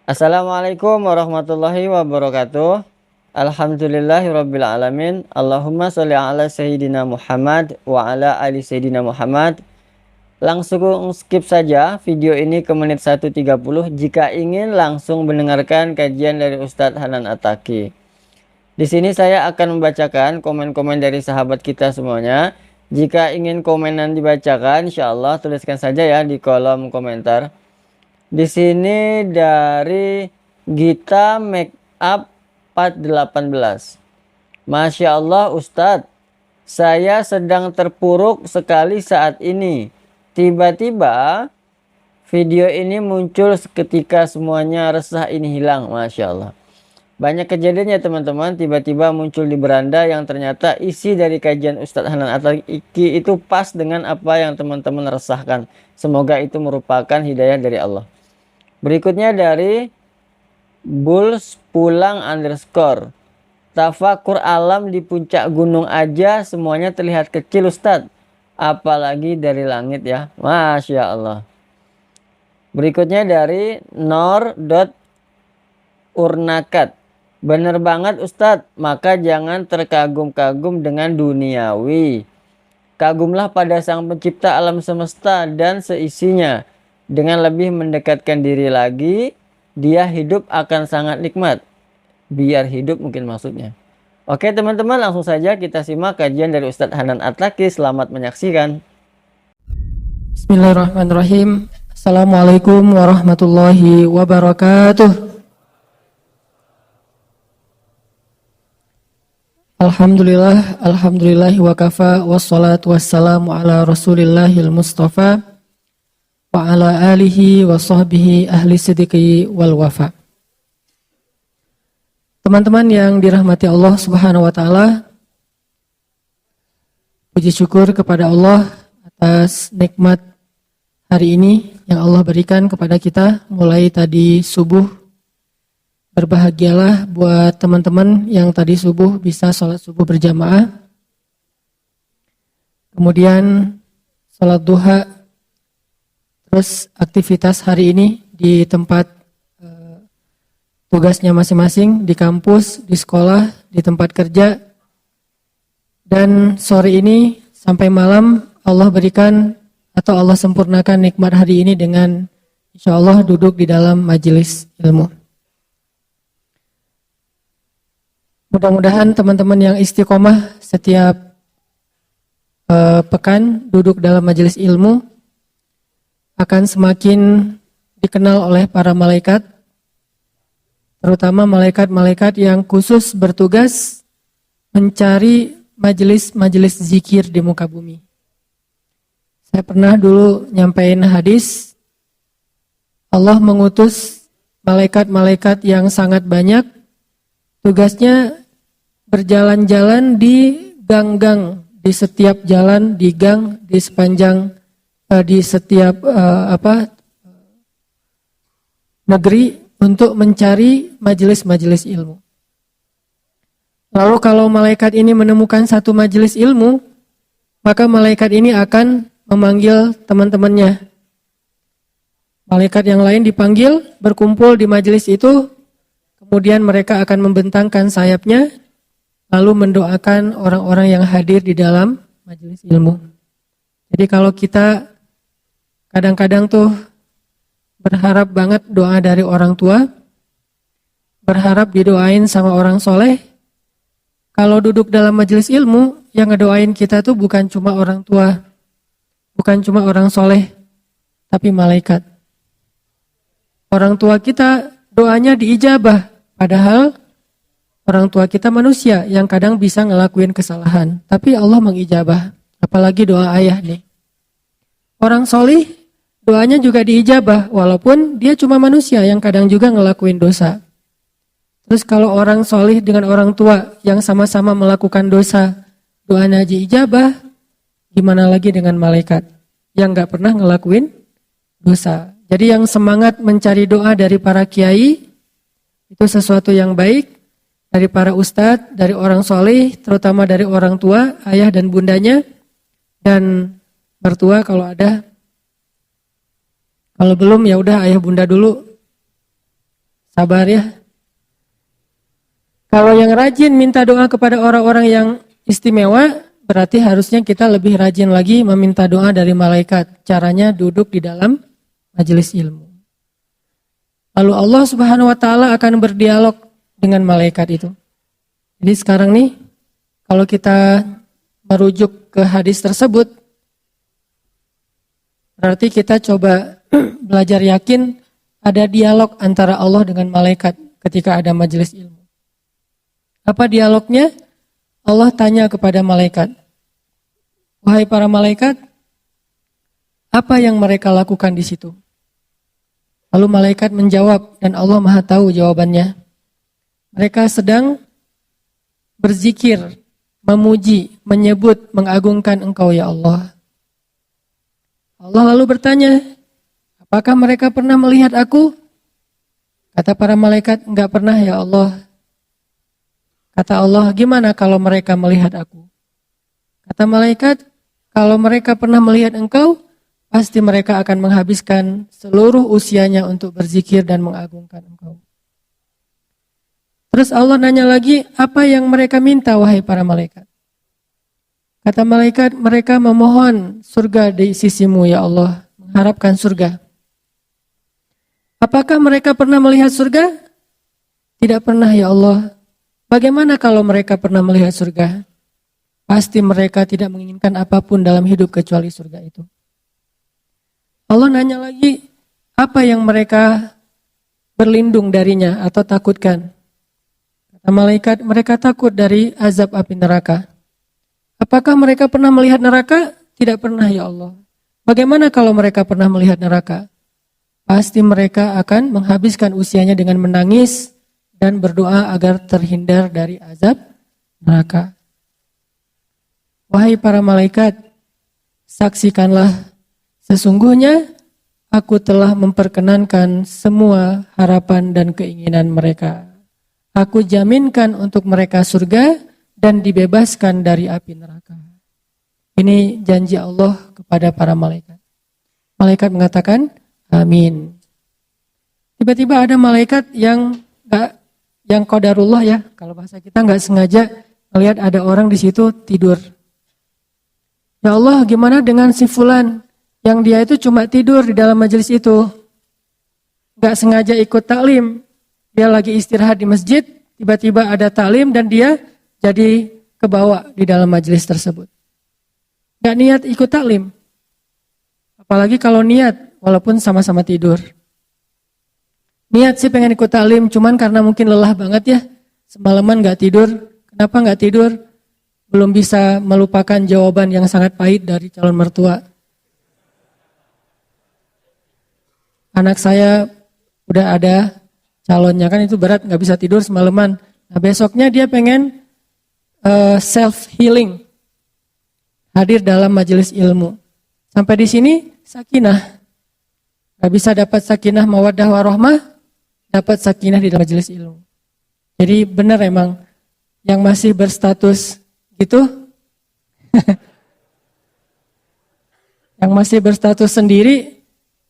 Assalamualaikum warahmatullahi wabarakatuh. Alhamdulillahirabbil alamin. Allahumma sholli ala sayyidina Muhammad wa ala ali sayyidina Muhammad. Langsung skip saja video ini ke menit 1:30 jika ingin langsung mendengarkan kajian dari Ustadz Hanan Attaqi. Di sini saya akan membacakan komen-komen dari sahabat kita semuanya. Jika ingin komenan dibacakan, insyaallah tuliskan saja ya di kolom komentar. Di sini dari Gita Makeup 418. Masya Allah Ustadz, saya sedang terpuruk sekali saat ini. Tiba-tiba video ini muncul seketika semuanya resah ini hilang. Masya Allah. Banyak kejadiannya teman-teman, tiba-tiba muncul di beranda yang ternyata isi dari kajian Ustadz Hanan Attaqi itu pas dengan apa yang teman-teman resahkan. Semoga itu merupakan hidayah dari Allah. Berikutnya dari Bulls pulang underscore. Tafakur alam di puncak gunung aja semuanya terlihat kecil Ustadz. Apalagi dari langit ya. Masya Allah. Berikutnya dari Nor.urnakat. Bener banget Ustadz. Maka jangan terkagum-kagum dengan duniawi. Kagumlah pada sang pencipta alam semesta dan seisinya. Dengan lebih mendekatkan diri lagi, dia hidup akan sangat nikmat. Biar hidup mungkin maksudnya. Oke teman-teman, langsung saja kita simak kajian dari Ustadz Hanan Attaqi. Selamat menyaksikan. Bismillahirrahmanirrahim. Assalamualaikum warahmatullahi wabarakatuh. Alhamdulillahi wa kafa, wassalatu wassalamu ala rasulillahil mustafa wa ala alihi wa sahbihi ahli siddiqi wal wafa. Teman-teman yang dirahmati Allah Subhanahu wa taala, puji syukur kepada Allah atas nikmat hari ini yang Allah berikan kepada kita mulai tadi subuh. Berbahagialah buat teman-teman yang tadi subuh bisa sholat subuh berjamaah. Kemudian sholat duha. Terus aktivitas hari ini di tempat tugasnya masing-masing, di kampus, di sekolah, di tempat kerja. Dan sore ini sampai malam Allah berikan atau Allah sempurnakan nikmat hari ini dengan insya Allah duduk di dalam majelis ilmu. Mudah-mudahan teman-teman yang istiqomah setiap pekan duduk dalam majelis ilmu akan semakin dikenal oleh para malaikat, terutama malaikat-malaikat yang khusus bertugas mencari majelis-majelis zikir di muka bumi. Saya pernah dulu nyampein hadis, Allah mengutus malaikat-malaikat yang sangat banyak, tugasnya berjalan-jalan di gang-gang, di setiap jalan, di gang, di sepanjang di setiap negeri untuk mencari majelis-majelis ilmu. Lalu kalau malaikat ini menemukan satu majelis ilmu, maka malaikat ini akan memanggil teman-temannya. Malaikat yang lain dipanggil, berkumpul di majelis itu, kemudian mereka akan membentangkan sayapnya, lalu mendoakan orang-orang yang hadir di dalam majelis ilmu. Jadi kalau kita kadang-kadang tuh berharap banget doa dari orang tua, berharap didoain sama orang soleh. Kalau duduk dalam majelis ilmu, yang ngedoain kita tuh bukan cuma orang tua, bukan cuma orang soleh, tapi malaikat. Orang tua kita doanya diijabah, padahal orang tua kita manusia yang kadang bisa ngelakuin kesalahan, tapi Allah mengijabah, apalagi doa ayah nih. Orang soleh doanya juga diijabah, walaupun dia cuma manusia yang kadang juga ngelakuin dosa. Terus kalau orang soleh dengan orang tua yang sama-sama melakukan dosa, doanya diijabah, gimana lagi dengan malaikat yang gak pernah ngelakuin dosa. Jadi yang semangat mencari doa dari para kiai, itu sesuatu yang baik, dari para ustadz, dari orang soleh, terutama dari orang tua, ayah dan bundanya, dan mertua kalau ada. Kalau belum ya udah ayah bunda dulu. Sabar ya. Kalau yang rajin minta doa kepada orang-orang yang istimewa, berarti harusnya kita lebih rajin lagi meminta doa dari malaikat. Caranya duduk di dalam majelis ilmu. Lalu Allah Subhanahu wa taala akan berdialog dengan malaikat itu. Jadi sekarang nih, kalau kita merujuk ke hadis tersebut, berarti kita coba belajar yakin ada dialog antara Allah dengan malaikat ketika ada majelis ilmu. Apa dialognya? Allah tanya kepada malaikat, wahai para malaikat, apa yang mereka lakukan di situ? Lalu malaikat menjawab, dan Allah Maha tahu jawabannya. Mereka sedang berzikir, memuji, menyebut, mengagungkan Engkau ya Allah. Allah lalu bertanya, apakah mereka pernah melihat aku? Kata para malaikat, enggak pernah ya Allah. Kata Allah, gimana kalau mereka melihat aku? Kata malaikat, kalau mereka pernah melihat Engkau, pasti mereka akan menghabiskan seluruh usianya untuk berzikir dan mengagungkan Engkau. Terus Allah nanya lagi, apa yang mereka minta wahai para malaikat? Kata malaikat, mereka memohon surga di sisimu ya Allah, mengharapkan surga. Apakah mereka pernah melihat surga? Tidak pernah ya Allah. Bagaimana kalau mereka pernah melihat surga? Pasti mereka tidak menginginkan apapun dalam hidup kecuali surga itu. Allah nanya lagi, apa yang mereka berlindung darinya atau takutkan? Kata malaikat, mereka takut dari azab api neraka. Apakah mereka pernah melihat neraka? Tidak pernah ya Allah. Bagaimana kalau mereka pernah melihat neraka? Pasti mereka akan menghabiskan usianya dengan menangis dan berdoa agar terhindar dari azab neraka. Wahai para malaikat, saksikanlah, sesungguhnya aku telah memperkenankan semua harapan dan keinginan mereka. Aku jaminkan untuk mereka surga dan dibebaskan dari api neraka. Ini janji Allah kepada para malaikat. Malaikat mengatakan, amin. Tiba-tiba ada malaikat yang qadarullah ya, kalau bahasa kita nggak sengaja melihat ada orang di situ tidur. Ya Allah, gimana dengan si fulan yang dia itu cuma tidur di dalam majelis itu, nggak sengaja ikut taklim, dia lagi istirahat di masjid, tiba-tiba ada taklim dan dia jadi kebawa di dalam majelis tersebut. Nggak niat ikut taklim, apalagi kalau niat walaupun sama-sama tidur. Niat sih pengen ikut taklim, cuman karena mungkin lelah banget ya, semalaman nggak tidur. Kenapa nggak tidur? Belum bisa melupakan jawaban yang sangat pahit dari calon mertua. Anak saya udah ada calonnya, kan itu berat, nggak bisa tidur semalaman. Nah besoknya dia pengen self-healing, hadir dalam majelis ilmu. Sampai di sini sakinah. Nggak bisa dapat sakinah mawaddah warahmah, dapat sakinah di dalam majelis ilmu. Jadi benar emang yang masih berstatus gitu, yang masih berstatus sendiri,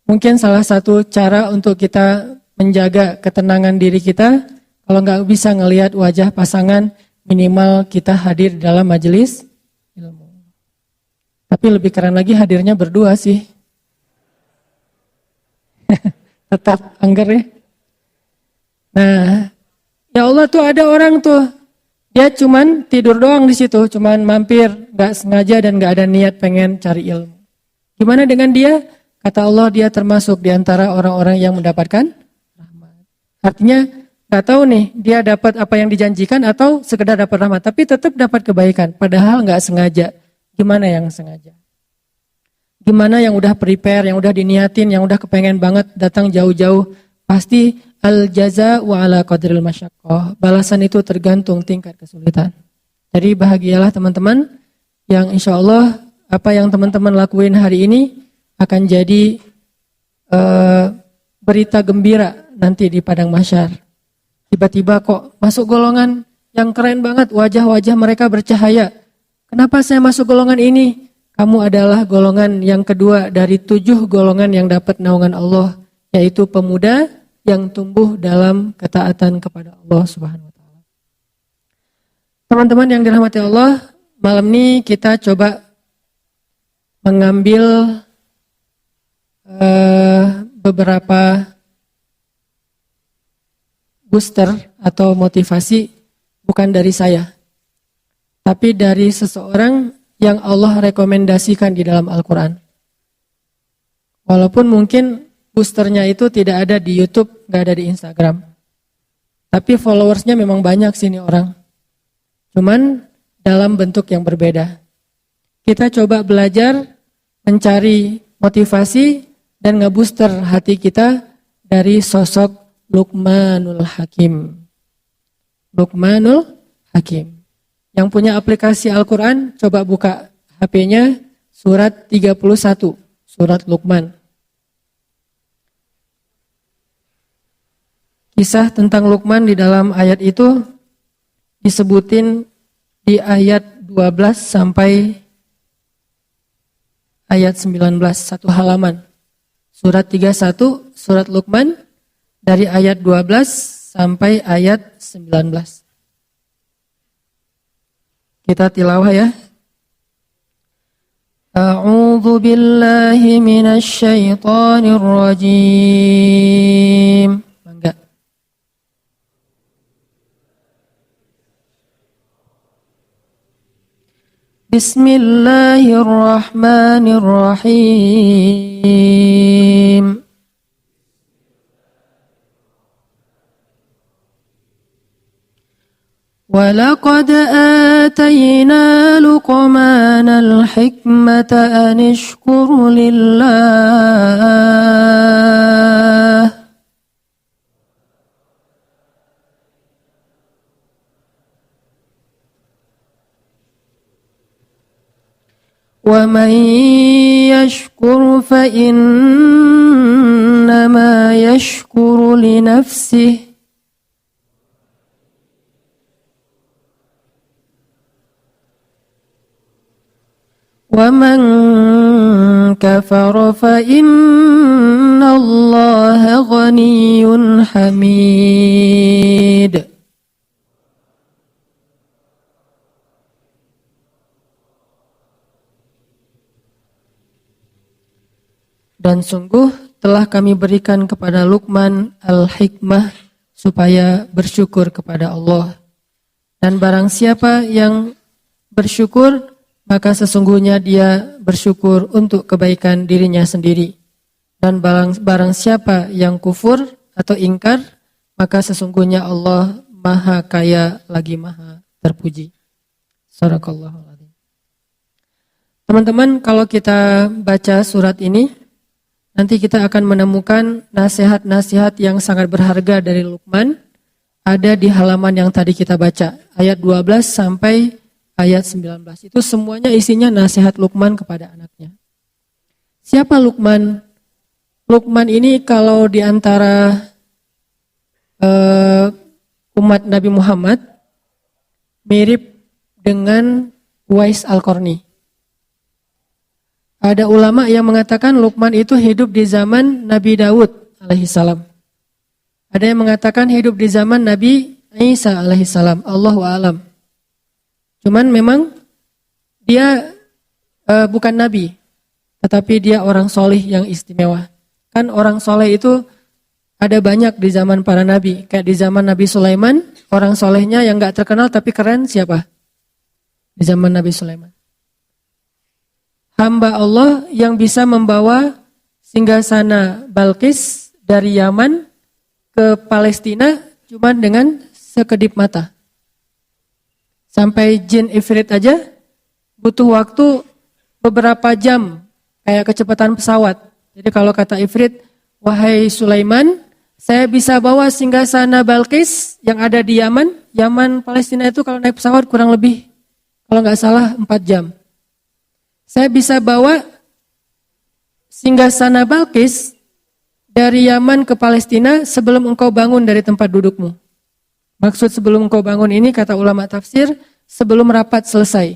mungkin salah satu cara untuk kita menjaga ketenangan diri kita, kalau nggak bisa ngelihat wajah pasangan, minimal kita hadir dalam majelis ilmu. Tapi lebih keren lagi hadirnya berdua sih. Tetap angger ya. Nah, ya Allah tuh ada orang tuh, dia cuman tidur doang di situ, cuman mampir, nggak sengaja dan nggak ada niat pengen cari ilmu. Gimana dengan dia? Kata Allah, dia termasuk di antara orang-orang yang mendapatkan rahmat. Artinya nggak tahu nih, dia dapat apa yang dijanjikan atau sekedar dapat rahmat, tapi tetap dapat kebaikan. Padahal nggak sengaja. Gimana yang sengaja? Gimana yang udah prepare, yang udah diniatin, yang udah kepengen banget datang jauh-jauh? Pasti al-jaza wa ala qadril masyaqqah. Balasan itu tergantung tingkat kesulitan. Jadi bahagialah teman-teman yang insya Allah apa yang teman-teman lakuin hari ini akan jadi berita gembira nanti di padang mahsyar. Tiba-tiba kok masuk golongan yang keren banget, wajah-wajah mereka bercahaya. Kenapa saya masuk golongan ini? Kamu adalah golongan yang kedua dari 7 golongan yang dapat naungan Allah, yaitu pemuda yang tumbuh dalam ketaatan kepada Allah Subhanahu wa taala. Teman-teman yang dirahmati Allah, malam ini kita coba mengambil beberapa booster atau motivasi bukan dari saya, tapi dari seseorang yang Allah rekomendasikan di dalam Al-Quran. Walaupun mungkin boosternya itu tidak ada di YouTube, nggak ada di Instagram, tapi followersnya memang banyak sini orang. Cuman dalam bentuk yang berbeda. Kita coba belajar mencari motivasi dan ngebooster hati kita dari sosok Luqmanul Hakim. Luqmanul Hakim. Yang punya aplikasi Al-Quran, coba buka HP-nya surat 31, surat Luqman. Kisah tentang Luqman di dalam ayat itu disebutin di ayat 12 sampai ayat 19, satu halaman. Surat 31, surat Luqman, dari ayat 12 sampai ayat 19. Kita tilawah ya. A'udzu billahi minasy syaithanir rajim. Mangga. Bismillahirrahmanirrahim. ولقد آتينا لقمان الحكمة أن اشكر لله ومن يشكر فإنما يشكر لنفسه ومن كفر فإن الله غني حميد. Dan sungguh telah kami berikan kepada Luqman al-hikmah supaya bersyukur kepada Allah. Dan barang siapa yang bersyukur, maka sesungguhnya dia bersyukur untuk kebaikan dirinya sendiri. Dan barang siapa yang kufur atau ingkar, maka sesungguhnya Allah maha kaya lagi maha terpuji. Sadaqallahul adzim. Teman-teman, kalau kita baca surat ini, nanti kita akan menemukan nasihat-nasihat yang sangat berharga dari Luqman, ada di halaman yang tadi kita baca, ayat 12 sampai ayat 19. Itu semuanya isinya nasihat Luqman kepada anaknya. Siapa Luqman? Luqman ini kalau di antara umat Nabi Muhammad mirip dengan Uwais Al-Qarni. Ada ulama yang mengatakan Luqman itu hidup di zaman Nabi Daud alaihissalam. Ada yang mengatakan hidup di zaman Nabi Isa alaihissalam. Allahu a'lam. Cuman memang dia bukan nabi, tetapi dia orang soleh yang istimewa. Kan orang soleh itu ada banyak di zaman para nabi. Kayak di zaman Nabi Sulaiman, orang solehnya yang gak terkenal tapi keren siapa? Di zaman Nabi Sulaiman. Hamba Allah yang bisa membawa singgasana Balqis dari Yaman ke Palestina cuma dengan sekedip mata. Sampai jin ifrit aja butuh waktu beberapa jam, kayak kecepatan pesawat. Jadi kalau kata ifrit, wahai Sulaiman, saya bisa bawa singgasana Balqis yang ada di Yaman. Yaman Palestina itu kalau naik pesawat kurang lebih, kalau nggak salah 4 jam. Saya bisa bawa singgasana Balqis dari Yaman ke Palestina sebelum engkau bangun dari tempat dudukmu. Maksud sebelum engkau bangun ini kata ulama tafsir, sebelum rapat selesai.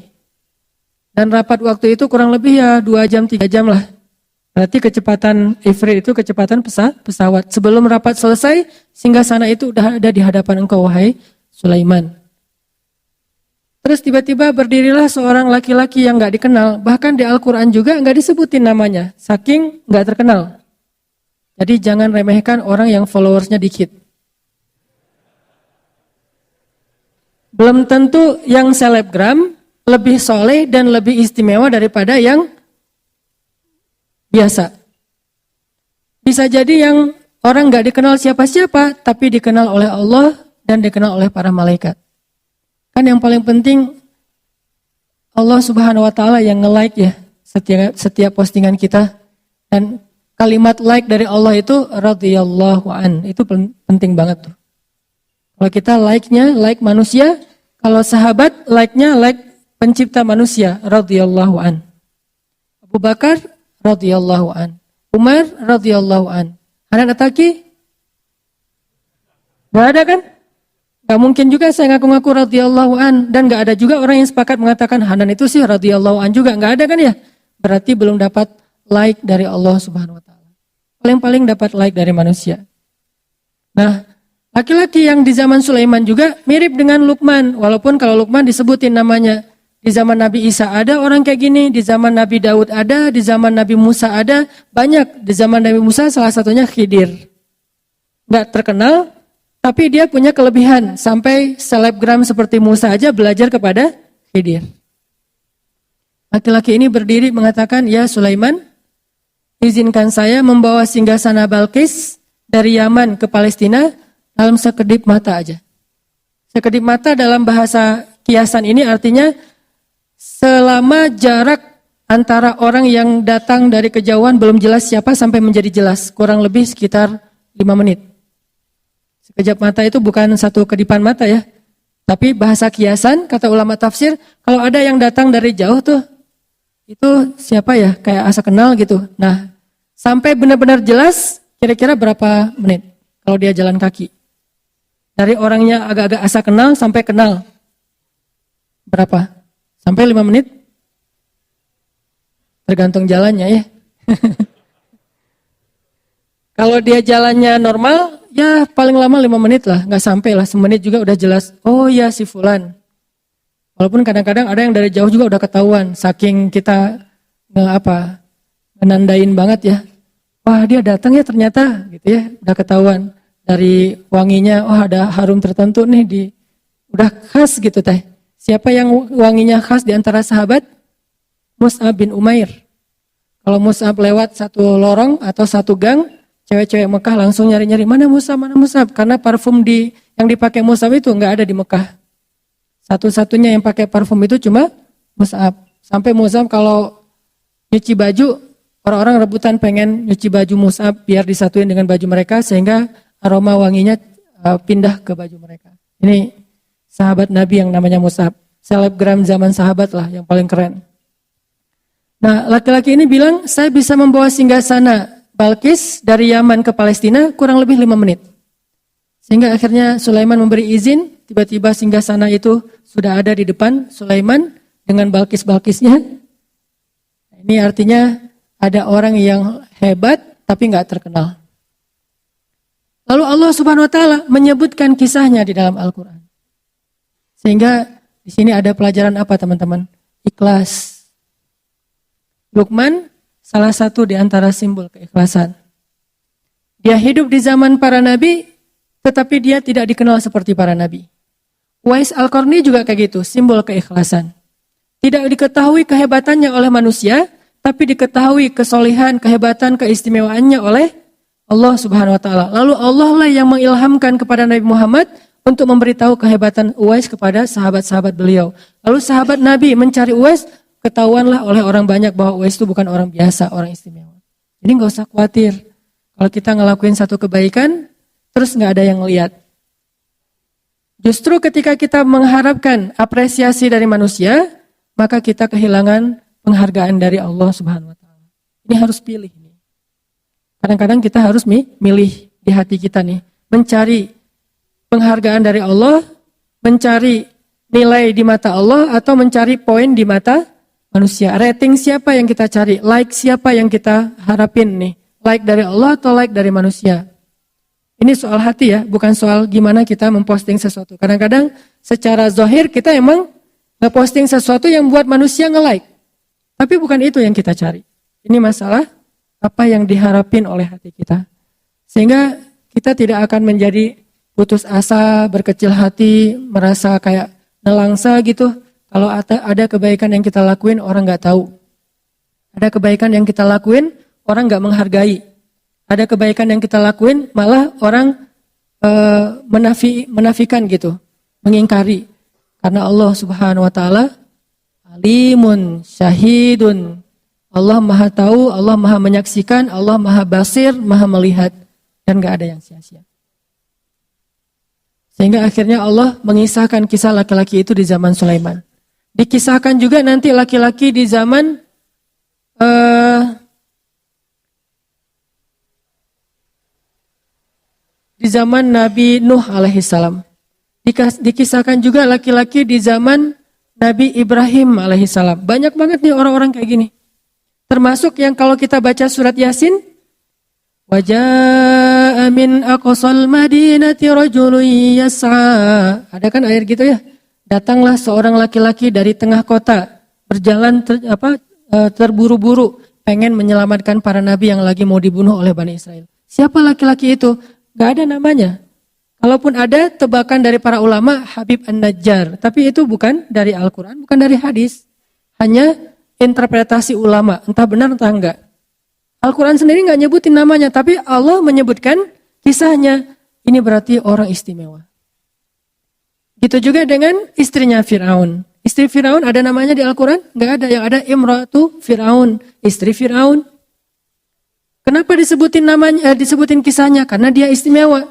Dan rapat waktu itu kurang lebih ya 2 jam 3 jam lah. Berarti kecepatan ifrit itu kecepatan pesawat. Sebelum rapat selesai, singgasana itu udah ada di hadapan engkau, wahai Sulaiman. Terus tiba-tiba berdirilah seorang laki-laki yang gak dikenal. Bahkan di Al-Quran juga gak disebutin namanya. Saking gak terkenal. Jadi jangan remehkan orang yang followersnya dikit. Belum tentu yang selebgram lebih soleh dan lebih istimewa daripada yang biasa. Bisa jadi yang orang gak dikenal siapa-siapa, tapi dikenal oleh Allah dan dikenal oleh para malaikat. Kan yang paling penting Allah Subhanahu wa Ta'ala yang nge-like ya setiap postingan kita. Dan kalimat like dari Allah itu radhiyallahu an. Itu penting banget tuh. Kalau kita like-nya like manusia, kalau sahabat like-nya like pencipta manusia radhiyallahu an. Abu Bakar radhiyallahu an. Umar radhiyallahu an. Hanan Ataki? Gak ada kan? Gak mungkin juga saya ngaku-ngaku radhiyallahu an. Dan gak ada juga orang yang sepakat mengatakan Hanan itu sih radhiyallahu an juga. Gak ada kan ya? Berarti belum dapat like dari Allah Subhanahu wa Ta'ala. Paling-paling dapat like dari manusia. Nah, laki-laki yang di zaman Sulaiman juga mirip dengan Luqman. Walaupun kalau Luqman disebutin namanya. Di zaman Nabi Isa ada orang kayak gini, di zaman Nabi Daud ada, di zaman Nabi Musa ada, banyak. Di zaman Nabi Musa salah satunya Khidir. Gak terkenal, tapi dia punya kelebihan. Sampai selebgram seperti Musa aja belajar kepada Khidir. Laki-laki ini berdiri mengatakan, ya Sulaiman, izinkan saya membawa singgasana Balqis dari Yaman ke Palestina dalam sekedip mata aja. Sekedip mata dalam bahasa kiasan ini artinya selama jarak antara orang yang datang dari kejauhan belum jelas siapa sampai menjadi jelas. Kurang lebih sekitar 5 menit. Sekejap mata itu bukan satu kedipan mata ya. Tapi bahasa kiasan, kata ulama tafsir, kalau ada yang datang dari jauh tuh, itu siapa ya? Kayak asa kenal gitu. Nah, sampai benar-benar jelas, kira-kira berapa menit kalau dia jalan kaki? Dari orangnya agak-agak asa kenal sampai kenal. Berapa? Sampai 5 menit? Tergantung jalannya ya. Kalau dia jalannya normal, ya paling lama 5 menit lah. Gak sampai lah, semenit juga udah jelas. Oh ya si Fulan. Walaupun kadang-kadang ada yang dari jauh juga udah ketahuan. Saking kita menandain banget ya. Wah dia datang ya ternyata gitu ya. Udah ketahuan. Dari wanginya, wah ada harum tertentu nih. Udah khas gitu teh. Siapa yang wanginya khas di antara sahabat? Mus'ab bin Umair. Kalau Mus'ab lewat satu lorong atau satu gang, cewek-cewek Mekah langsung nyari-nyari, mana Mus'ab? Karena parfum yang dipakai Mus'ab itu nggak ada di Mekah. Satu-satunya yang pakai parfum itu cuma Mus'ab. Sampai Mus'ab kalau nyuci baju, orang-orang rebutan pengen nyuci baju Mus'ab biar disatuin dengan baju mereka, sehingga aroma wanginya pindah ke baju mereka. Ini sahabat Nabi yang namanya Mus'ab. Selebgram zaman sahabat lah yang paling keren. Nah, laki-laki ini bilang, saya bisa membawa singgasana Balqis dari Yaman ke Palestina kurang lebih 5 menit. Sehingga akhirnya Sulaiman memberi izin, tiba-tiba singgasana itu sudah ada di depan Sulaiman dengan Balqis-Balqisnya. Ini artinya ada orang yang hebat tapi nggak terkenal. Lalu Allah Subhanahu wa Ta'ala menyebutkan kisahnya di dalam Al-Quran. Sehingga di sini ada pelajaran apa teman-teman? Ikhlas. Luqman salah satu di antara simbol keikhlasan. Dia hidup di zaman para nabi, tetapi dia tidak dikenal seperti para nabi. Uwais Al-Qarni juga kayak gitu, simbol keikhlasan. Tidak diketahui kehebatannya oleh manusia, tapi diketahui kesolehan, kehebatan, keistimewaannya oleh Allah Subhanahu wa Ta'ala. Lalu Allah lah yang mengilhamkan kepada Nabi Muhammad untuk memberitahu kehebatan Uwais kepada sahabat-sahabat beliau. Lalu sahabat Nabi mencari Uwais, ketahuanlah oleh orang banyak bahwa Uwais itu bukan orang biasa, orang istimewa. Jadi nggak usah khawatir. Kalau kita ngelakuin satu kebaikan, terus nggak ada yang lihat. Justru ketika kita mengharapkan apresiasi dari manusia, maka kita kehilangan penghargaan dari Allah Subhanahu wa Ta'ala. Ini harus pilih. Kadang-kadang kita harus milih di hati kita nih, mencari penghargaan dari Allah, mencari nilai di mata Allah, atau mencari poin di mata manusia. Rating siapa yang kita cari? Like siapa yang kita harapin nih? Like dari Allah atau like dari manusia? Ini soal hati ya, bukan soal gimana kita memposting sesuatu. Kadang-kadang secara zahir kita emang ngeposting sesuatu yang buat manusia nge-like. Tapi bukan itu yang kita cari. Ini masalah apa yang diharapin oleh hati kita. Sehingga kita tidak akan menjadi putus asa, berkecil hati, merasa kayak nelangsa gitu. Kalau ada kebaikan yang kita lakuin, orang gak tahu. Ada kebaikan yang kita lakuin, orang gak menghargai. Ada kebaikan yang kita lakuin, malah orang menafikan gitu. Mengingkari. Karena Allah subhanahu wa ta'ala alimun, syahidun. Allah maha tahu, Allah maha menyaksikan, Allah maha basir, maha melihat. Dan gak ada yang sia-sia. Sehingga akhirnya Allah mengisahkan kisah laki-laki itu di zaman Sulaiman. Dikisahkan juga nanti laki-laki di zaman Nabi Nuh alaihissalam. Dikisahkan juga laki-laki di zaman Nabi Ibrahim alaihissalam. Banyak banget nih orang-orang kayak gini. Termasuk yang kalau kita baca surat Yasin, waja'a min aqsal madinati rajulun yas'a. Ada kan ayat gitu ya? Datanglah seorang laki-laki dari tengah kota, berjalan terburu-buru, pengen menyelamatkan para nabi yang lagi mau dibunuh oleh Bani Israel. Siapa laki-laki itu? Gak ada namanya. Kalaupun ada, tebakan dari para ulama, Habib An-Najjar. Tapi itu bukan dari Al-Quran, bukan dari hadis. Hanya interpretasi ulama, entah benar entah enggak. Al-Quran sendiri gak nyebutin namanya, tapi Allah menyebutkan kisahnya. Ini berarti orang istimewa. Gitu juga dengan istrinya Fir'aun. Istri Fir'aun ada namanya di Al-Quran? Nggak ada. Yang ada Imratu Fir'aun, istri Fir'aun. Kenapa disebutin kisahnya? Karena dia istimewa.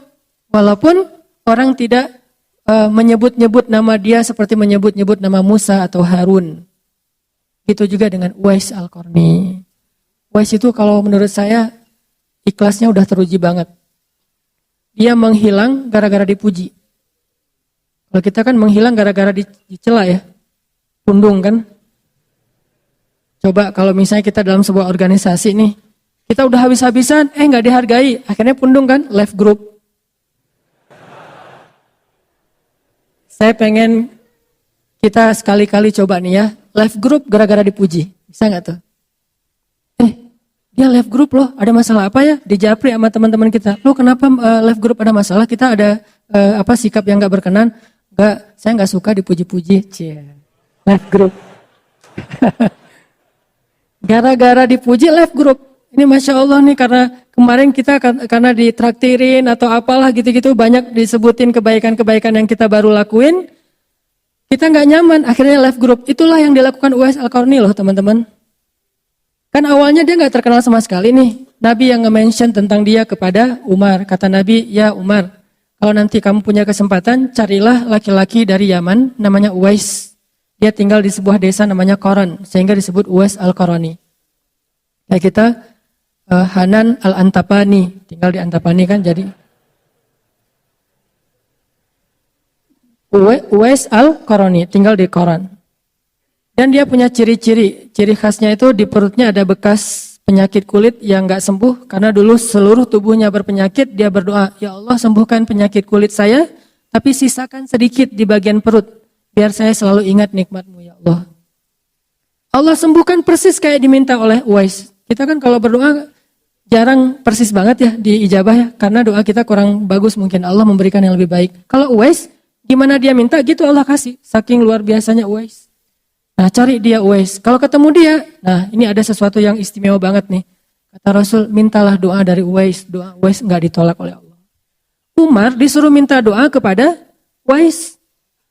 Walaupun orang tidak menyebut-nyebut nama dia seperti menyebut-nyebut nama Musa atau Harun. Gitu juga dengan Uwais Al-Qarni. Uwais itu kalau menurut saya ikhlasnya udah teruji banget. Dia menghilang gara-gara dipuji. Kalau kita kan menghilang gara-gara dicela ya, pundung kan. Coba kalau misalnya kita dalam sebuah organisasi nih, kita udah habis-habisan, nggak dihargai, akhirnya pundung kan, left group. Saya pengen kita sekali-kali coba nih ya, left group gara-gara dipuji, bisa nggak tuh? Dia left group loh, ada masalah apa ya? Dijapri sama teman-teman kita, loh kenapa left group ada masalah? Kita ada sikap yang nggak berkenan? Enggak, saya nggak suka dipuji-puji. Left group. Gara-gara dipuji left group. Ini Masya Allah nih, karena kemarin kita karena ditraktirin atau apalah gitu-gitu, banyak disebutin kebaikan-kebaikan yang kita baru lakuin. Kita nggak nyaman, akhirnya left group. Itulah yang dilakukan Uwais Al-Qarni loh teman-teman. Kan awalnya dia nggak terkenal sama sekali nih. Nabi yang nge-mention tentang dia kepada Umar. Kata Nabi, ya Umar, kalau nanti kamu punya kesempatan, carilah laki-laki dari Yaman, namanya Uwais. Dia tinggal di sebuah desa namanya Qaran, sehingga disebut Uwais Al-Qarani. Kayak kita, Hanan Al-Antapani, tinggal di Antapani kan, jadi Uwais Al-Qarani, tinggal di Qaran. Dan dia punya ciri-ciri khasnya itu di perutnya ada bekas penyakit kulit yang gak sembuh, karena dulu seluruh tubuhnya berpenyakit. Dia berdoa, ya Allah sembuhkan penyakit kulit saya, tapi sisakan sedikit di bagian perut, biar saya selalu ingat nikmat-Mu ya Allah. Allah sembuhkan persis kayak diminta oleh Uwais. Kita kan kalau berdoa jarang persis banget ya diijabah ya, karena doa kita kurang bagus, mungkin Allah memberikan yang lebih baik. Kalau Uwais, gimana dia minta gitu Allah kasih, saking luar biasanya Uwais. Nah cari dia Uwais, kalau ketemu dia, nah ini ada sesuatu yang istimewa banget nih. Kata Rasul, mintalah doa dari Uwais, doa Uwais enggak ditolak oleh Allah. Umar disuruh minta doa kepada Uwais.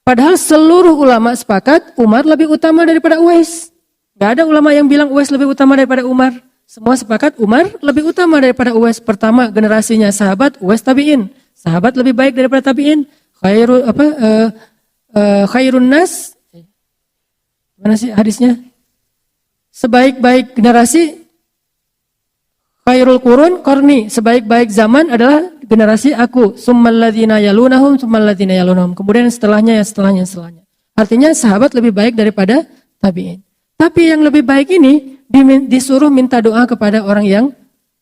Padahal seluruh ulama sepakat Umar lebih utama daripada Uwais. Gak ada ulama yang bilang Uwais lebih utama daripada Umar. Semua sepakat Umar lebih utama daripada Uwais. Pertama generasinya sahabat, Uwais tabi'in. Sahabat lebih baik daripada tabi'in. Khairun nas, mana sih hadisnya? Sebaik-baik generasi, khairul qurun qarni, sebaik-baik zaman adalah generasi aku. Summal ladzina yalunahum, summal ladzina yalunahum. Kemudian setelahnya. Artinya sahabat lebih baik daripada tabi'in. Tapi yang lebih baik ini disuruh minta doa kepada orang yang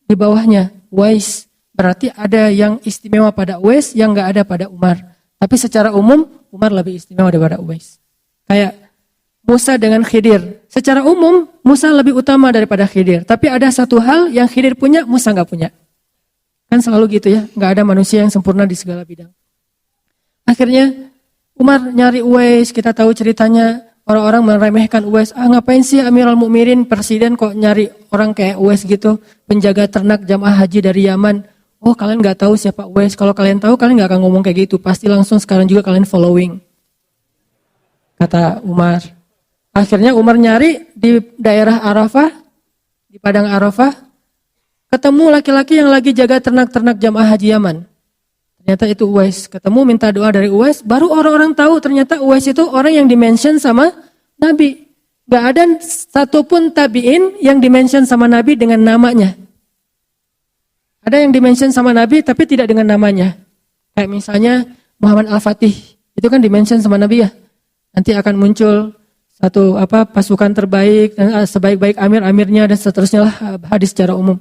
di bawahnya, Uwais. Berarti ada yang istimewa pada Uwais yang nggak ada pada Umar. Tapi secara umum Umar lebih istimewa daripada Uwais. Kayak Musa dengan Khidir. Secara umum Musa lebih utama daripada Khidir. Tapi ada satu hal yang Khidir punya, Musa nggak punya. Kan selalu gitu ya, nggak ada manusia yang sempurna di segala bidang. Akhirnya Umar nyari Uwais, kita tahu ceritanya. Orang-orang meremehkan Uwais. Ngapain sih Amirul Mukminin, presiden kok nyari orang kayak Uwais gitu, penjaga ternak jamaah haji dari Yaman. Oh, kalian nggak tahu siapa Uwais. Kalau kalian tahu, kalian nggak akan ngomong kayak gitu. Pasti langsung sekarang juga kalian following. Kata Umar. Akhirnya Umar nyari di daerah Arafah, di padang Arafah, ketemu laki-laki yang lagi jaga ternak-ternak jamaah haji Yaman. Ternyata itu Uwais. Ketemu minta doa dari Uwais. Baru orang-orang tahu ternyata Uwais itu orang yang dimention sama Nabi. Gak ada satupun tabi'in yang dimention sama Nabi dengan namanya. Ada yang dimention sama Nabi tapi tidak dengan namanya. Kayak misalnya Muhammad Al-Fatih. Itu kan dimention sama Nabi ya. Nanti akan muncul satu pasukan terbaik, sebaik-baik amir-amirnya dan seterusnya lah, hadis secara umum.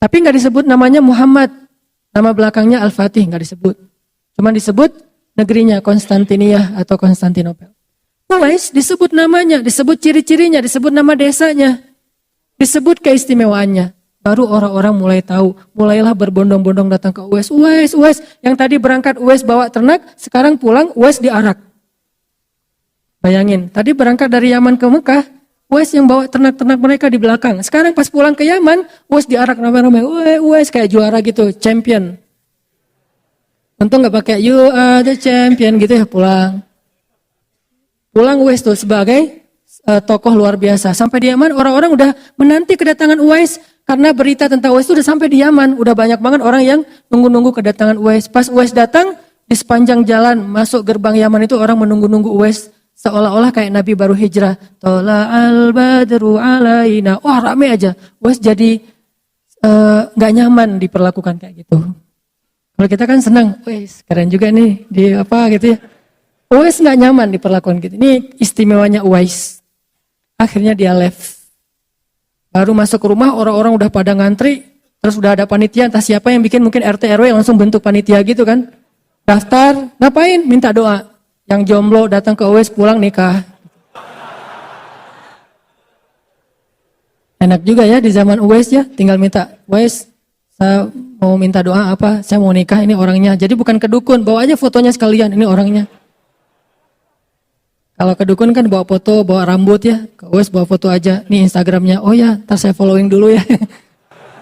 Tapi gak disebut namanya Muhammad. Nama belakangnya Al-Fatih, nggak disebut. Cuma disebut negerinya Konstantinia atau Konstantinopel. Uwais disebut namanya, disebut ciri-cirinya, disebut nama desanya. Disebut keistimewaannya. Baru orang-orang mulai tahu. Mulailah berbondong-bondong datang ke Uwais. Uwais. Yang tadi berangkat Uwais bawa ternak, sekarang pulang Uwais diarak. Bayangin, tadi berangkat dari Yaman ke Mekah, Uwais yang bawa ternak-ternak mereka di belakang. Sekarang pas pulang ke Yaman, Uwais diarak ramai-ramai. Uwais kayak juara gitu, champion. Untung nggak pakai you are the champion gitu ya, pulang. Pulang Uwais tuh sebagai tokoh luar biasa. Sampai di Yaman orang-orang udah menanti kedatangan Uwais karena berita tentang Uwais itu udah sampai di Yaman. Udah banyak banget orang yang nunggu-nunggu kedatangan Uwais. Pas Uwais datang, di sepanjang jalan masuk gerbang Yaman itu orang menunggu-nunggu Uwais. Seolah-olah kayak Nabi baru hijrah. Tola'al badru alaina. Wah rame aja. Uwais jadi gak nyaman diperlakukan kayak gitu. Kalau kita kan senang. Uwais keren juga nih. Di apa gitu ya. Uwais gak nyaman diperlakukan gitu. Ini istimewanya Uwais. Akhirnya dia left. Baru masuk ke rumah orang-orang udah pada ngantri. Terus udah ada panitia. Entah siapa yang bikin, mungkin RT RW langsung bentuk panitia gitu kan. Daftar. Ngapain? Minta doa. Yang jomblo datang ke Uwais pulang nikah. Enak juga ya di zaman Uwais ya, tinggal minta, Uwais saya mau minta doa apa, saya mau nikah, ini orangnya. Jadi bukan ke dukun, bawa aja fotonya sekalian, ini orangnya. Kalau ke dukun kan bawa foto, bawa rambut ya, ke Uwais bawa foto aja, ini Instagramnya, oh ya, ntar saya following dulu ya.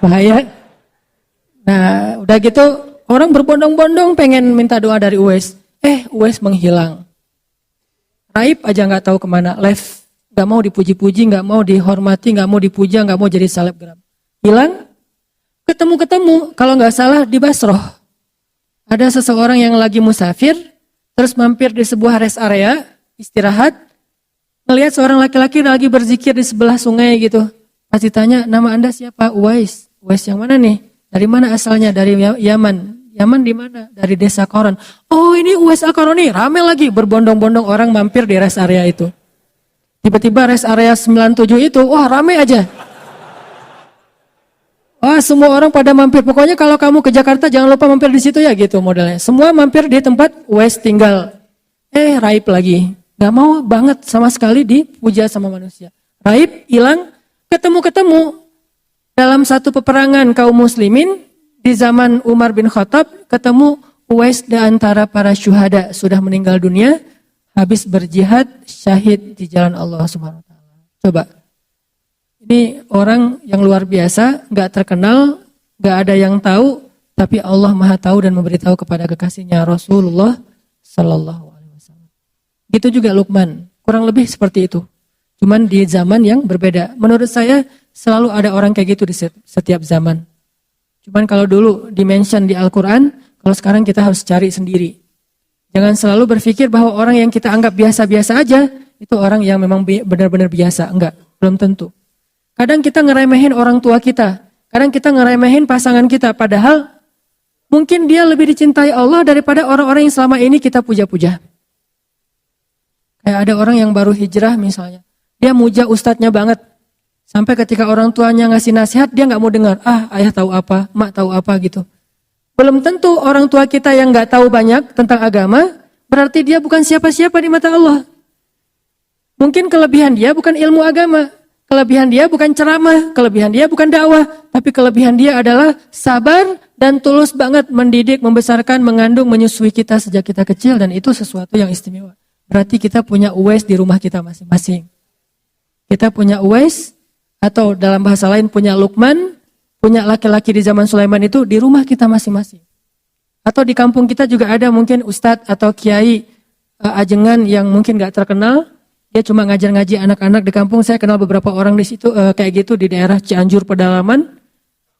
Bahaya. Nah udah gitu, orang berbondong-bondong pengen minta doa dari Uwais. Uwais menghilang. Raib aja gak tahu kemana, left. Gak mau dipuji-puji, gak mau dihormati, gak mau dipuja, gak mau jadi selebgram. Hilang, ketemu-ketemu, kalau gak salah di Basroh. Ada seseorang yang lagi musafir, terus mampir di sebuah rest area, istirahat, ngelihat seorang laki-laki lagi berzikir di sebelah sungai gitu. Pas ditanya, nama Anda siapa? Uwais. Uwais yang mana nih? Dari mana asalnya? Dari Yaman. Yaman di mana? Dari desa Koron. Oh ini Uwais Al-Qarani, rame lagi berbondong-bondong orang mampir di rest area itu. Tiba-tiba rest area 97 itu, wah rame aja. Wah semua orang pada mampir. Pokoknya kalau kamu ke Jakarta jangan lupa mampir di situ ya gitu modelnya. Semua mampir di tempat Uwais tinggal. Raib lagi. Gak mau banget sama sekali dipuja sama manusia. Raib, hilang, ketemu-ketemu. Dalam satu peperangan kaum muslimin, di zaman Umar bin Khattab ketemu Uwais di antara para syuhada sudah meninggal dunia habis berjihad syahid di jalan Allah Subhanahu wa taala. Coba. Ini orang yang luar biasa, enggak terkenal, enggak ada yang tahu, tapi Allah Maha tahu dan memberitahu kepada kekasihnya Rasulullah sallallahu alaihi wasallam. Gitu juga Luqman, kurang lebih seperti itu. Cuman di zaman yang berbeda. Menurut saya selalu ada orang kayak gitu di setiap zaman. Cuman kalau dulu dimention di Al-Quran, kalau sekarang kita harus cari sendiri. Jangan selalu berpikir bahwa orang yang kita anggap biasa-biasa aja, itu orang yang memang benar-benar biasa. Enggak, belum tentu. Kadang kita ngeremehin orang tua kita. Kadang kita ngeremehin pasangan kita. Padahal mungkin dia lebih dicintai Allah daripada orang-orang yang selama ini kita puja-puja. Kayak ada orang yang baru hijrah misalnya. Dia muja ustadznya banget. Sampai ketika orang tuanya ngasih nasihat, dia nggak mau dengar. Ayah tahu apa, mak tahu apa gitu. Belum tentu orang tua kita yang nggak tahu banyak tentang agama, berarti dia bukan siapa-siapa di mata Allah. Mungkin kelebihan dia bukan ilmu agama, kelebihan dia bukan ceramah, kelebihan dia bukan dakwah, tapi kelebihan dia adalah sabar dan tulus banget mendidik, membesarkan, mengandung, menyusui kita sejak kita kecil, dan itu sesuatu yang istimewa. Berarti kita punya Uwais di rumah kita masing-masing. Kita punya Uwais, atau dalam bahasa lain punya Luqman, punya laki-laki di zaman Sulaiman itu di rumah kita masing-masing. Atau di kampung kita juga ada mungkin ustadz atau kiai ajengan yang mungkin gak terkenal. Dia cuma ngajar-ngaji anak-anak di kampung. Saya kenal beberapa orang di situ kayak gitu di daerah Cianjur pedalaman.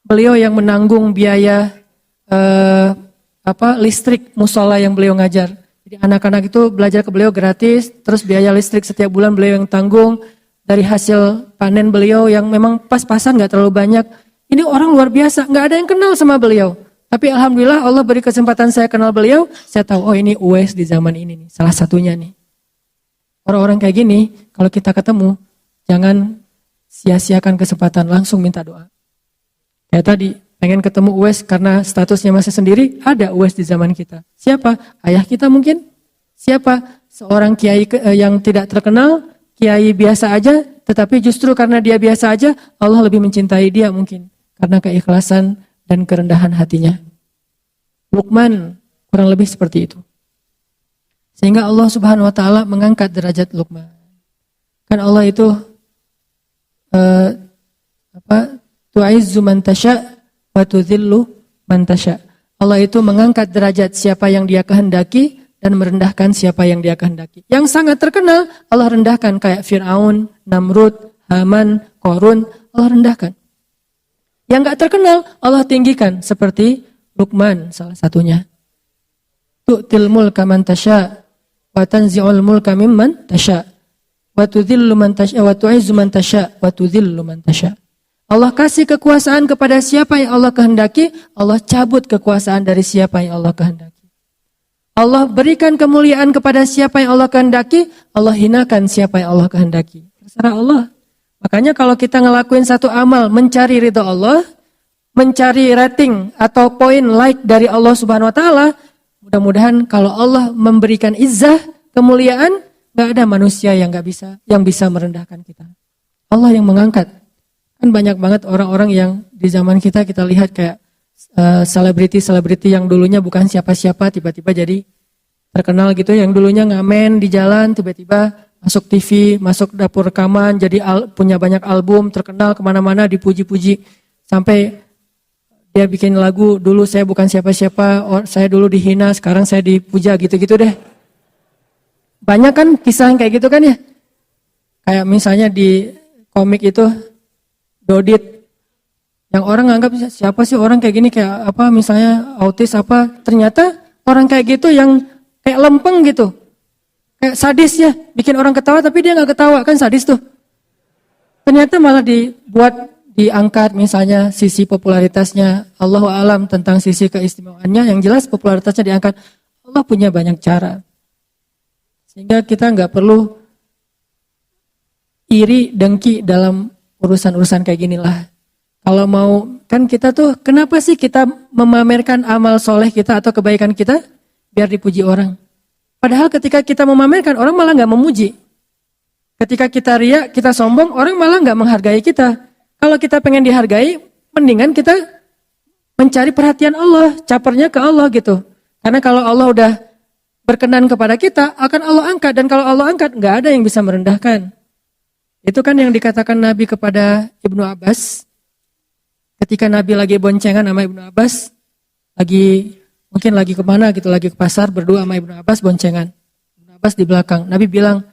Beliau yang menanggung biaya listrik musola yang beliau ngajar. Jadi anak-anak itu belajar ke beliau gratis. Terus biaya listrik setiap bulan beliau yang tanggung. Dari hasil panen beliau yang memang pas-pasan gak terlalu banyak. Ini orang luar biasa, gak ada yang kenal sama beliau. Tapi alhamdulillah Allah beri kesempatan saya kenal beliau. Saya tahu, oh ini Uwais di zaman ini nih, salah satunya nih. Orang-orang kayak gini, kalau kita ketemu, jangan sia-siakan kesempatan, langsung minta doa. Kayak tadi, pengen ketemu Uwais karena statusnya masih sendiri, ada Uwais di zaman kita. Siapa? Ayah kita mungkin? Siapa? Seorang kiai yang tidak terkenal, kiai biasa aja, tetapi justru karena dia biasa aja, Allah lebih mencintai dia mungkin. Karena keikhlasan dan kerendahan hatinya. Luqman kurang lebih seperti itu. Sehingga Allah Subhanahu wa taala mengangkat derajat Luqman. Kan Allah itu tu'izzu man tasya wa tudhillu man tasya. Allah itu mengangkat derajat siapa yang dia kehendaki dan merendahkan siapa yang dia kehendaki. Yang sangat terkenal Allah rendahkan kayak Fir'aun, Namrud, Haman, Qarun, Allah rendahkan. Yang gak terkenal Allah tinggikan seperti Luqman salah satunya. Tu'til mulka man tasya wa tanzi'ul mulka mimman tasya wa tudhillu man tasya wa tu'izzu man tasya wa tudhillu man tasya. Allah kasih kekuasaan kepada siapa yang Allah kehendaki, Allah cabut kekuasaan dari siapa yang Allah kehendaki. Allah berikan kemuliaan kepada siapa yang Allah kehendaki, Allah hinakan siapa yang Allah kehendaki. Terserah Allah. Makanya kalau kita ngelakuin satu amal mencari ridha Allah, mencari rating atau poin like dari Allah Subhanahu wa taala, mudah-mudahan kalau Allah memberikan izzah, kemuliaan, gak ada manusia yang bisa merendahkan kita. Allah yang mengangkat. Kan banyak banget orang-orang yang di zaman kita lihat kayak selebriti-selebriti yang dulunya bukan siapa-siapa tiba-tiba jadi terkenal gitu, yang dulunya ngamen di jalan tiba-tiba masuk TV, masuk dapur rekaman, jadi punya banyak album, terkenal kemana-mana, dipuji-puji sampai dia bikin lagu, dulu saya bukan siapa-siapa, saya dulu dihina, sekarang saya dipuja, gitu-gitu deh. Banyak kan kisah yang kayak gitu kan ya, kayak misalnya di komik itu Dodit, yang orang anggap siapa sih orang kayak gini, kayak apa misalnya autis apa, ternyata orang kayak gitu yang kayak lempeng gitu. Kayak sadis ya, bikin orang ketawa tapi dia gak ketawa, kan sadis tuh. Ternyata malah diangkat misalnya sisi popularitasnya, Allahu a'lam tentang sisi keistimewaannya, yang jelas popularitasnya diangkat. Allah punya banyak cara. Sehingga kita gak perlu iri, dengki dalam urusan-urusan kayak ginilah. Kalau mau, kan kita tuh, kenapa sih kita memamerkan amal soleh kita atau kebaikan kita? Biar dipuji orang. Padahal ketika kita memamerkan, orang malah gak memuji. Ketika kita riya, kita sombong, orang malah gak menghargai kita. Kalau kita pengen dihargai, mendingan kita mencari perhatian Allah, capernya ke Allah gitu. Karena kalau Allah udah berkenan kepada kita, akan Allah angkat. Dan kalau Allah angkat, gak ada yang bisa merendahkan. Itu kan yang dikatakan Nabi kepada Ibnu Abbas. Ketika Nabi lagi boncengan sama Ibnu Abbas, mungkin lagi kemana gitu, lagi ke pasar berdua sama Ibnu Abbas boncengan. Ibnu Abbas di belakang. Nabi bilang,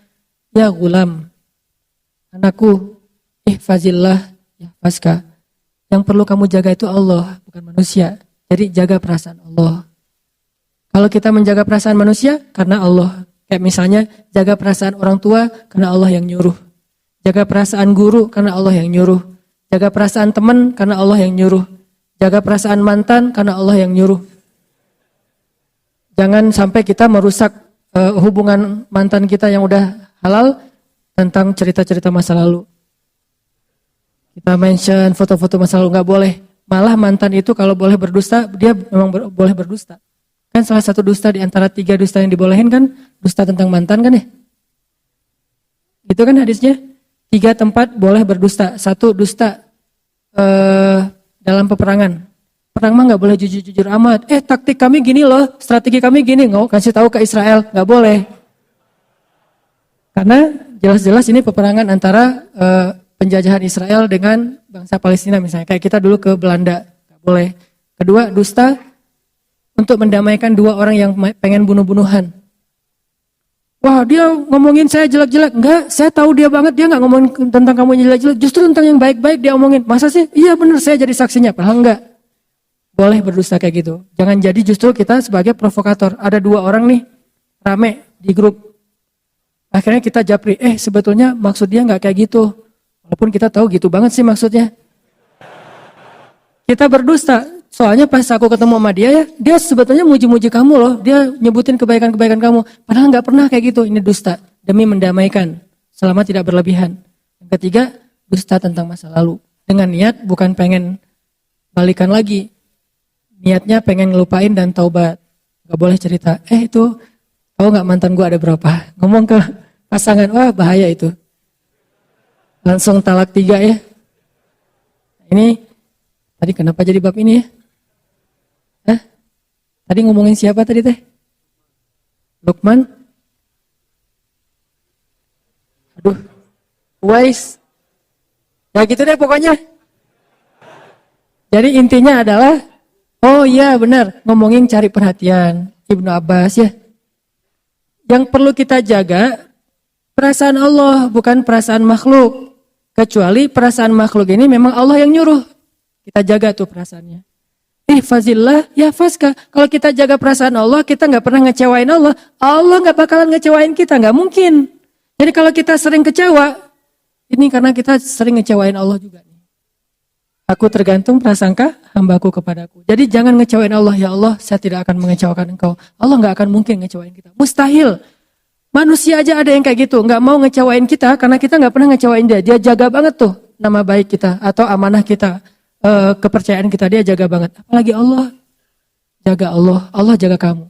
ya gulam, anakku, ihfazillah, ya faska. Yang perlu kamu jaga itu Allah, bukan manusia. Jadi jaga perasaan Allah. Kalau kita menjaga perasaan manusia, karena Allah. Kayak misalnya, jaga perasaan orang tua, karena Allah yang nyuruh. Jaga perasaan guru, karena Allah yang nyuruh. Jaga perasaan teman karena Allah yang nyuruh. Jaga perasaan mantan karena Allah yang nyuruh. Jangan sampai kita merusak hubungan mantan kita yang udah halal, tentang cerita-cerita masa lalu. Kita mention foto-foto masa lalu, nggak boleh. Malah mantan itu kalau boleh berdusta, dia memang boleh berdusta. Kan salah satu dusta di antara 3 dusta yang dibolehin kan dusta tentang mantan kan ya? Gitu kan hadisnya? 3 tempat boleh berdusta. 1 dusta dalam peperangan. Perang mah nggak boleh jujur-jujur amat. Taktik kami gini loh, strategi kami gini. Nggak kasih tahu ke Israel, nggak boleh. Karena jelas-jelas ini peperangan antara penjajahan Israel dengan bangsa Palestina misalnya. Kayak kita dulu ke Belanda, nggak boleh. Kedua, dusta untuk mendamaikan 2 orang yang pengen bunuh-bunuhan. Wah, dia ngomongin saya jelek-jelek. Enggak, saya tahu dia banget. Dia nggak ngomongin tentang kamu jelek-jelek. Justru tentang yang baik-baik dia omongin. Masa sih? Iya benar, saya jadi saksinya. Padahal enggak. Boleh berdusta kayak gitu. Jangan jadi justru kita sebagai provokator. Ada 2 orang nih, rame di grup. Akhirnya kita japri, sebetulnya maksud dia nggak kayak gitu. Walaupun kita tahu gitu banget sih maksudnya. Kita berdusta. Soalnya pas aku ketemu sama dia ya, dia sebetulnya muji-muji kamu loh. Dia nyebutin kebaikan-kebaikan kamu. Padahal nggak pernah kayak gitu. Ini dusta. Demi mendamaikan. Selama tidak berlebihan. Yang ketiga, dusta tentang masa lalu. Dengan niat bukan pengen balikan lagi. Niatnya pengen ngelupain dan taubat. Gak boleh cerita, itu tahu gak mantan gue ada berapa? Ngomong ke pasangan, wah bahaya itu. Langsung talak 3 ya. Ini, tadi kenapa jadi bab ini ya? Tadi ngomongin siapa tadi teh? Lukman? Aduh, Uwais. Ya gitu deh pokoknya. Jadi intinya adalah, oh iya benar, ngomongin cari perhatian. Ibnu Abbas ya. Yang perlu kita jaga, perasaan Allah bukan perasaan makhluk. Kecuali perasaan makhluk ini memang Allah yang nyuruh. Kita jaga tuh perasaannya. Fazillah, ya faska. Kalau kita jaga perasaan Allah, kita nggak pernah ngecewain Allah. Allah nggak bakalan ngecewain kita, nggak mungkin. Jadi kalau kita sering kecewa, ini karena kita sering ngecewain Allah juga. Aku tergantung prasangka hambaku kepadaku. Jadi jangan ngecewain Allah, ya Allah, saya tidak akan mengecewakan engkau. Allah nggak akan mungkin ngecewain kita. Mustahil. Manusia aja ada yang kayak gitu, nggak mau ngecewain kita karena kita nggak pernah ngecewain dia. Dia jaga banget tuh nama baik kita atau amanah kita. Kepercayaan kita dia jaga banget. Apalagi Allah, jaga Allah, Allah jaga kamu.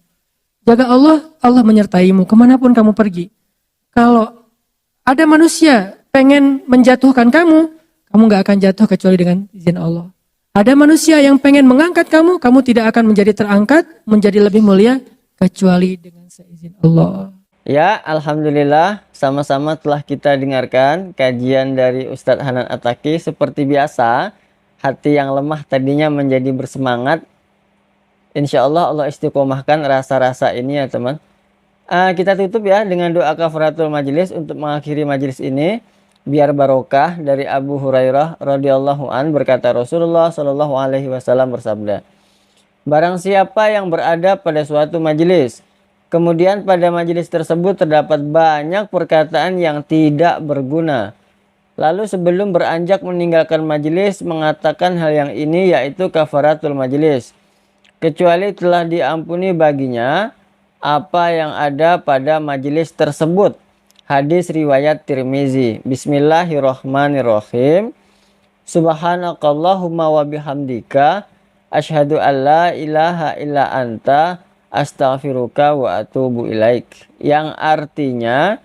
Jaga Allah, Allah menyertaimu kemanapun kamu pergi. Kalau ada manusia pengen menjatuhkan kamu, kamu gak akan jatuh kecuali dengan izin Allah. Ada manusia yang pengen mengangkat kamu, kamu tidak akan menjadi terangkat, menjadi lebih mulia kecuali dengan seizin Allah. Ya, alhamdulillah sama-sama telah kita dengarkan kajian dari Ustadz Hanan Attaqi. Seperti biasa, hati yang lemah tadinya menjadi bersemangat. Insya Allah Allah istiqomahkan rasa-rasa ini ya teman. Kita tutup ya dengan doa kafaratul majelis untuk mengakhiri majelis ini. Biar barokah. Dari Abu Hurairah radhiyallahu an berkata, Rasulullah shallallahu alaihi wasallam bersabda, barang siapa yang berada pada suatu majelis, kemudian pada majelis tersebut terdapat banyak perkataan yang tidak berguna, lalu sebelum beranjak meninggalkan majelis mengatakan hal yang ini, yaitu kafaratul majelis, kecuali telah diampuni baginya apa yang ada pada majelis tersebut. Hadis riwayat Tirmizi. Bismillahirrahmanirrahim. Subhanakallahumma wa bihamdika asyhadu an la ilaha illa anta astaghfiruka wa atubu ilaik. Yang artinya,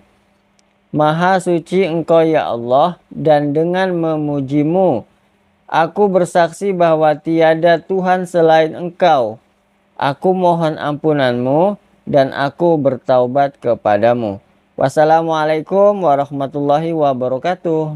Maha suci engkau ya Allah, dan dengan memujimu, aku bersaksi bahwa tiada Tuhan selain engkau. Aku mohon ampunanmu, dan aku bertaubat kepadamu. Wassalamualaikum warahmatullahi wabarakatuh.